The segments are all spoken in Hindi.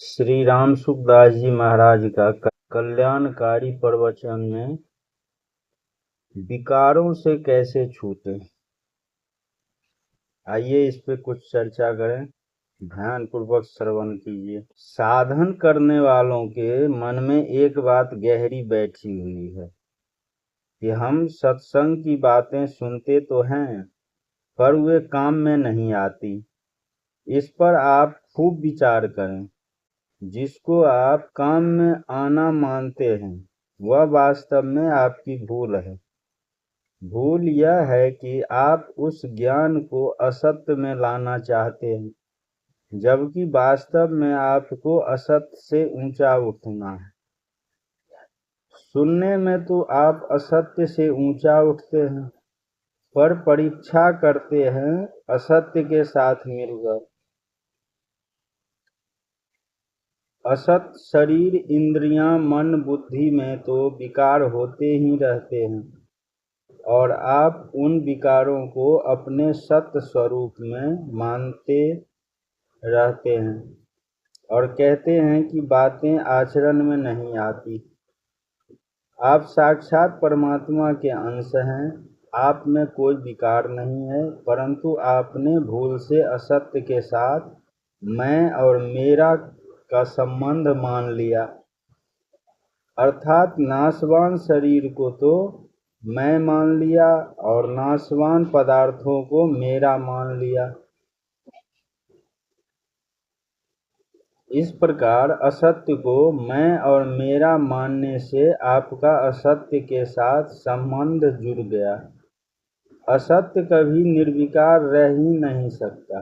श्री राम सुखदास जी महाराज का कल्याणकारी प्रवचन में विकारों से कैसे छूटें। आइए इस पे कुछ चर्चा करें, ध्यानपूर्वक श्रवण कीजिए। साधन करने वालों के मन में एक बात गहरी बैठी हुई है कि हम सत्संग की बातें सुनते तो हैं पर वे काम में नहीं आती। इस पर आप खूब विचार करें। जिसको आप काम में आना मानते हैं वह वास्तव में आपकी भूल है। भूल यह है कि आप उस ज्ञान को असत्य में लाना चाहते हैं, जबकि वास्तव में आपको असत्य से ऊंचा उठना है। सुनने में तो आप असत्य से ऊंचा उठते हैं, पर परीक्षा करते हैं असत्य के साथ मिलकर। असत शरीर, इंद्रियां, मन, बुद्धि में तो विकार होते ही रहते हैं और आप उन विकारों को अपने सत्य स्वरूप में मानते रहते हैं और कहते हैं कि बातें आचरण में नहीं आती। आप साक्षात परमात्मा के अंश हैं, आप में कोई विकार नहीं है, परंतु आपने भूल से असत्य के साथ मैं और मेरा का संबंध मान लिया, अर्थात नाशवान शरीर को तो मैं मान लिया और नाशवान पदार्थों को मेरा मान लिया। इस प्रकार असत्य को मैं और मेरा मानने से आपका असत्य के साथ संबंध जुड़ गया। असत्य कभी निर्विकार रह ही नहीं सकता।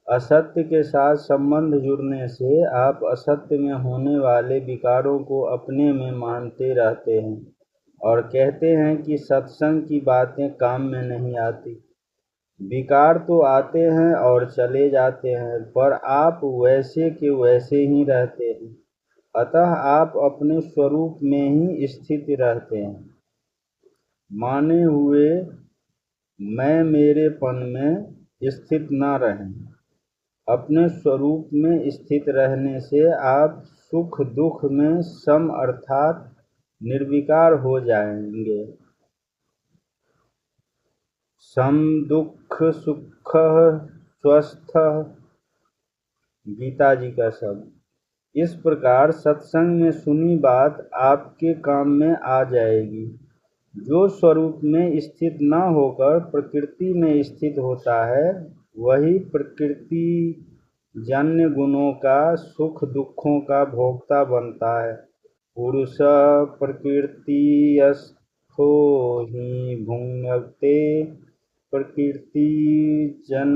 असत्य के साथ संबंध जुड़ने से आप असत्य में होने वाले विकारों को अपने में मानते रहते हैं और कहते हैं कि सत्संग की बातें काम में नहीं आती। विकार तो आते हैं और चले जाते हैं, पर आप वैसे के वैसे ही रहते हैं, अतः आप अपने स्वरूप में ही स्थित रहते हैं। माने हुए मैं मेरेपन में स्थित न रहें। अपने स्वरूप में स्थित रहने से आप सुख दुख में सम अर्थात निर्विकार हो जाएंगे। सम दुख सुख स्वस्थ, गीता जी का शब्द। इस प्रकार सत्संग में सुनी बात आपके काम में आ जाएगी। जो स्वरूप में स्थित न होकर प्रकृति में स्थित होता है वही प्रकृति जन्य गुणों का सुख दुखों का भोक्ता बनता है। पुरुष प्रकृतिस्थो हि भुङ्क्ते प्रकृति जन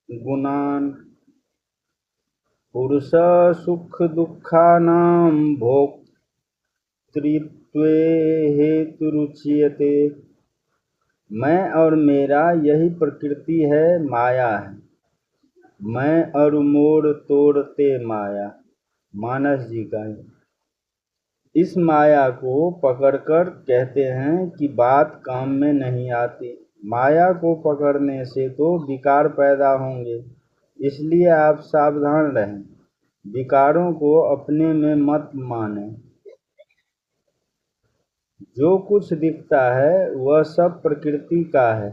गुणान। पुरुष सुख दुःखानां भोक्तृत्वे हेतुरुच्यते। मैं और मेरा यही प्रकृति है, माया है। मैं और मोड़ तोड़ते माया, मानस जी का है। इस माया को पकड़कर कहते हैं कि बात काम में नहीं आती। माया को पकड़ने से तो विकार पैदा होंगे, इसलिए आप सावधान रहें, विकारों को अपने में मत मानें। जो कुछ दिखता है वह सब प्रकृति का है,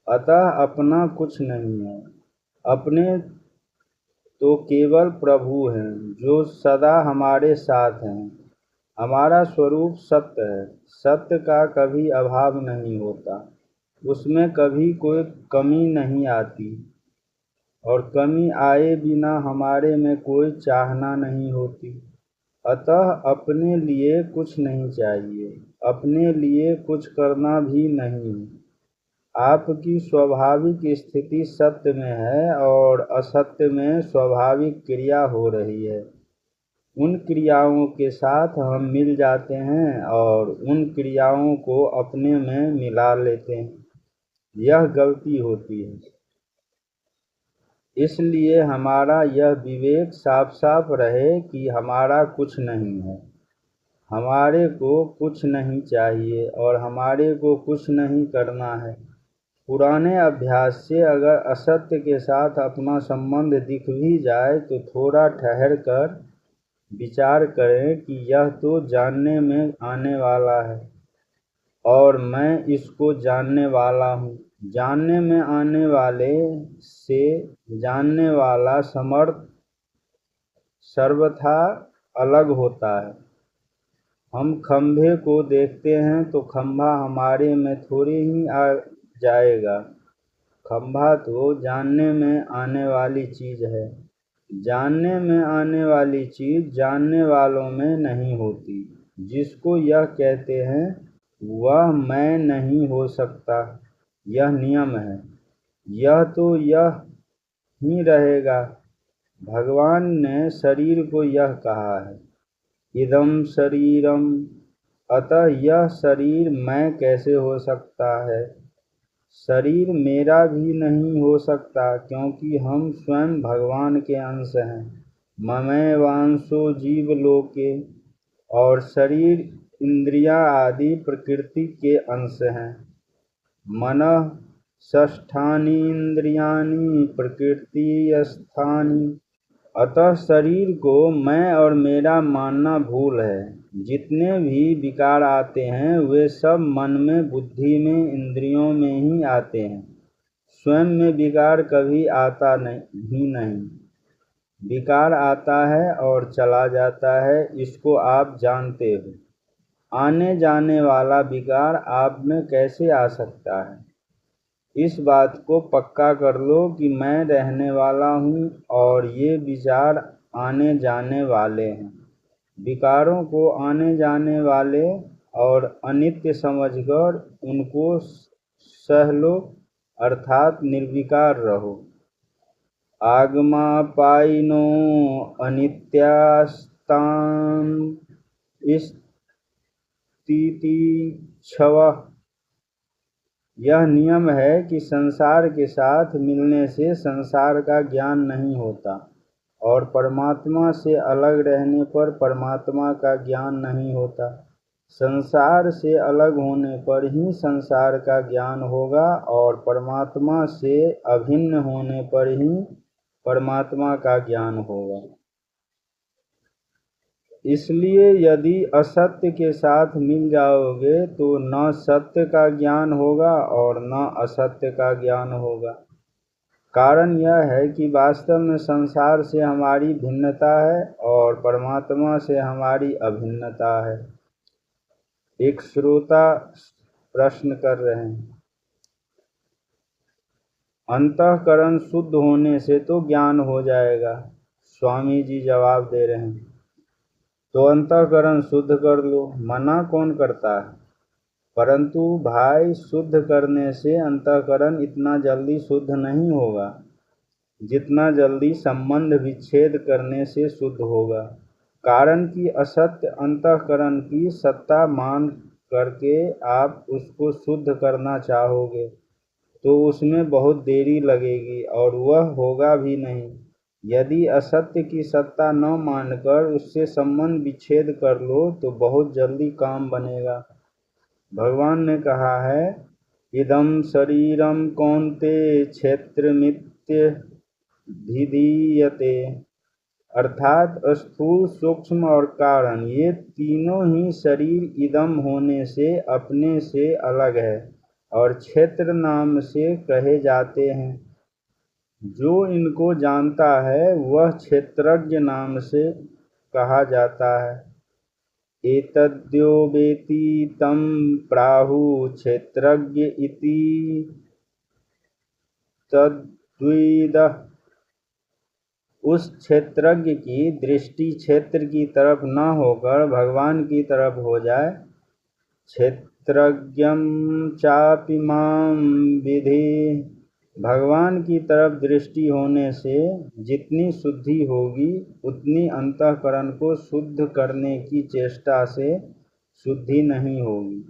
अतः अपना कुछ नहीं है। अपने तो केवल प्रभु हैं जो सदा हमारे साथ हैं। हमारा स्वरूप सत्य है। सत्य का कभी अभाव नहीं होता, उसमें कभी कोई कमी नहीं आती और कमी आए बिना हमारे में कोई चाहना नहीं होती। अतः अपने लिए कुछ नहीं चाहिए, अपने लिए कुछ करना भी नहीं। आपकी स्वाभाविक स्थिति सत्य में है और असत्य में स्वाभाविक क्रिया हो रही है। उन क्रियाओं के साथ हम मिल जाते हैं और उन क्रियाओं को अपने में मिला लेते हैं। यह गलती होती है। इसलिए हमारा यह विवेक साफ साफ रहे कि हमारा कुछ नहीं है, हमारे को कुछ नहीं चाहिए और हमारे को कुछ नहीं करना है। पुराने अभ्यास से अगर असत्य के साथ अपना संबंध दिख भी जाए तो थोड़ा ठहर कर विचार करें कि यह तो जानने में आने वाला है और मैं इसको जानने वाला हूँ। जानने में आने वाले से जानने वाला समर्थ सर्वथा अलग होता है। हम खंभे को देखते हैं तो खंभा हमारे में थोड़ी ही आ जाएगा। खंभा तो जानने में आने वाली चीज है। जानने में आने वाली चीज जानने वालों में नहीं होती। जिसको यह कहते हैं वह मैं नहीं हो सकता, यह नियम है। यह तो यह ही रहेगा। भगवान ने शरीर को यह कहा है, इदम शरीरम, अतः यह शरीर मैं कैसे हो सकता है। शरीर मेरा भी नहीं हो सकता क्योंकि हम स्वयं भगवान के अंश हैं। ममैवांशो जीवलोके, और शरीर इंद्रियां आदि प्रकृति के अंश हैं। मनः षष्ठानि इंद्रियाणि प्रकृतिस्थानि, अतः शरीर को मैं और मेरा मानना भूल है। जितने भी विकार आते हैं वे सब मन में, बुद्धि में, इंद्रियों में ही आते हैं। स्वयं में विकार कभी आता नहीं। विकार आता है और चला जाता है, इसको आप जानते हो। आने जाने वाला विकार आप में कैसे आ सकता है। इस बात को पक्का कर लो कि मैं रहने वाला हूँ और ये विचार आने जाने वाले हैं। विकारों को आने जाने वाले और अनित्य समझकर उनको सह लो, अर्थात निर्विकार रहो। आगमापायिनो अनित्यास्तान स्थितिच्छवः, यह नियम है कि संसार के साथ मिलने से संसार का ज्ञान नहीं होता और परमात्मा से अलग रहने पर परमात्मा का ज्ञान नहीं होता। संसार से अलग होने पर ही संसार का ज्ञान होगा और परमात्मा से अभिन्न होने पर ही परमात्मा का ज्ञान होगा। इसलिए यदि असत्य के साथ मिल जाओगे तो न सत्य का ज्ञान होगा और न असत्य का ज्ञान होगा। कारण यह है कि वास्तव में संसार से हमारी भिन्नता है और परमात्मा से हमारी अभिन्नता है। एक श्रोता प्रश्न कर रहे हैं, अंतःकरण शुद्ध होने से तो ज्ञान हो जाएगा। स्वामी जी जवाब दे रहे हैं, तो अंतःकरण शुद्ध कर लो, मना कौन करता है। परंतु भाई, शुद्ध करने से अंतःकरण इतना जल्दी शुद्ध नहीं होगा जितना जल्दी संबंध विच्छेद करने से शुद्ध होगा। कारण कि असत्य अंतःकरण की सत्ता मान करके आप उसको शुद्ध करना चाहोगे तो उसमें बहुत देरी लगेगी और वह होगा भी नहीं। यदि असत्य की सत्ता न मानकर उससे संबंध विच्छेद कर लो तो बहुत जल्दी काम बनेगा। भगवान ने कहा है, इदं शरीरम कौन्तेय क्षेत्रमित्यभिधीयते, अर्थात स्थूल, सूक्ष्म और कारण, ये तीनों ही शरीर इदम होने से अपने से अलग है और क्षेत्र नाम से कहे जाते हैं। जो इनको जानता है वह क्षेत्रज्ञ नाम से कहा जाता है। एतद्यो वेति तं प्राहुः क्षेत्रज्ञ इति तद्विदः, उस क्षेत्रज्ञ की दृष्टि क्षेत्र की तरफ न होकर भगवान की तरफ हो जाए। क्षेत्रज्ञं चापि मां विद्धि, भगवान की तरफ दृष्टि होने से जितनी शुद्धि होगी उतनी अंतःकरण को शुद्ध करने की चेष्टा से शुद्धि नहीं होगी।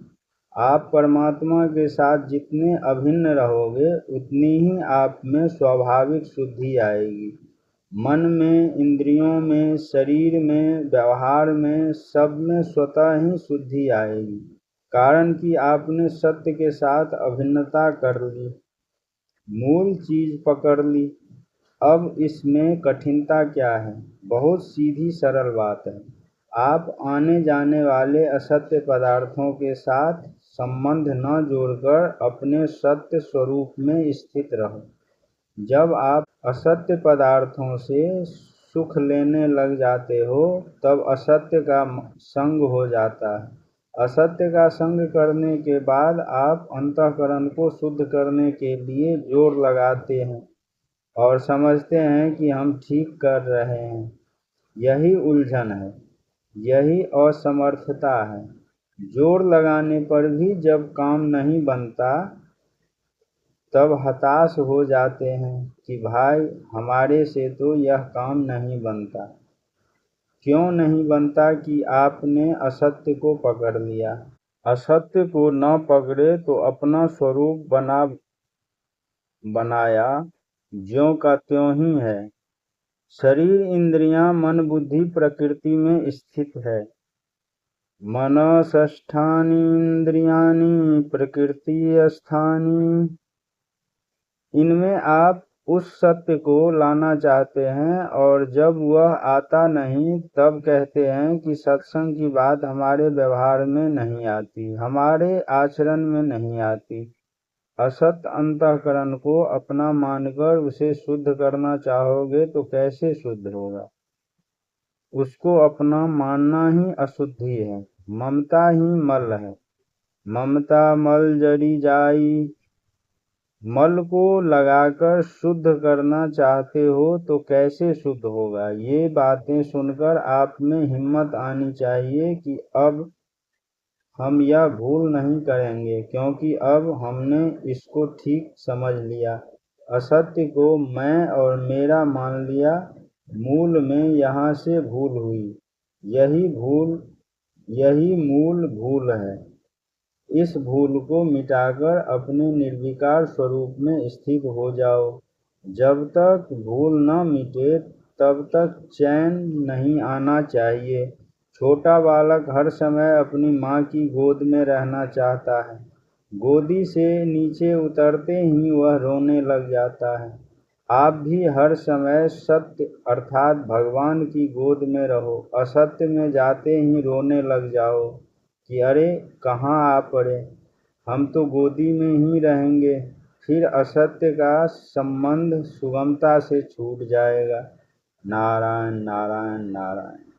आप परमात्मा के साथ जितने अभिन्न रहोगे उतनी ही आप में स्वाभाविक शुद्धि आएगी। मन में, इंद्रियों में, शरीर में, व्यवहार में, सब में स्वतः ही शुद्धि आएगी। कारण कि आपने सत्य के साथ अभिन्नता कर ली। मूल चीज पकड़ ली। अब इसमें कठिनता क्या है? बहुत सीधी सरल बात है। आप आने जाने वाले असत्य पदार्थों के साथ संबंध न जोड़कर अपने सत्य स्वरूप में स्थित रहो। जब आप असत्य पदार्थों से सुख लेने लग जाते हो तब असत्य का संग हो जाता है। असत्य का संग करने के बाद आप अंतःकरण को शुद्ध करने के लिए जोर लगाते हैं और समझते हैं कि हम ठीक कर रहे हैं। यही उलझन है, यही असमर्थता है। जोर लगाने पर भी जब काम नहीं बनता तब हताश हो जाते हैं कि भाई हमारे से तो यह काम नहीं बनता। क्यों नहीं बनता? कि आपने असत्य को पकड़ लिया। असत्य को न पकड़े तो अपना स्वरूप बनाया ज्यों का त्यों ही है। शरीर, इंद्रियां, मन, बुद्धि प्रकृति में स्थित है। मनसष्ठानि इंद्रियाणि प्रकृतिस्थानि। इनमें आप उस सत्य को लाना चाहते हैं और जब वह आता नहीं तब कहते हैं कि सत्संग की बात हमारे व्यवहार में नहीं आती, हमारे आचरण में नहीं आती। असत अंतःकरण को अपना मानकर उसे शुद्ध करना चाहोगे तो कैसे शुद्ध होगा? उसको अपना मानना ही अशुद्धि है। ममता ही मल है। ममता मल जरी जाई। मल को लगाकर शुद्ध करना चाहते हो तो कैसे शुद्ध होगा? ये बातें सुनकर आप में हिम्मत आनी चाहिए कि अब हम यह भूल नहीं करेंगे, क्योंकि अब हमने इसको ठीक समझ लिया। असत्य को मैं और मेरा मान लिया। मूल में यहाँ से भूल हुई। यही मूल भूल है। इस भूल को मिटाकर अपने निर्विकार स्वरूप में स्थित हो जाओ। जब तक भूल न मिटे तब तक चैन नहीं आना चाहिए। छोटा बालक हर समय अपनी माँ की गोद में रहना चाहता है। गोदी से नीचे उतरते ही वह रोने लग जाता है। आप भी हर समय सत्य अर्थात भगवान की गोद में रहो। असत्य में जाते ही रोने लग जाओ कि अरे कहाँ आ पड़े, हम तो गोदी में ही रहेंगे। फिर असत्य का संबंध सुगमता से छूट जाएगा। नारायण नारायण नारायण।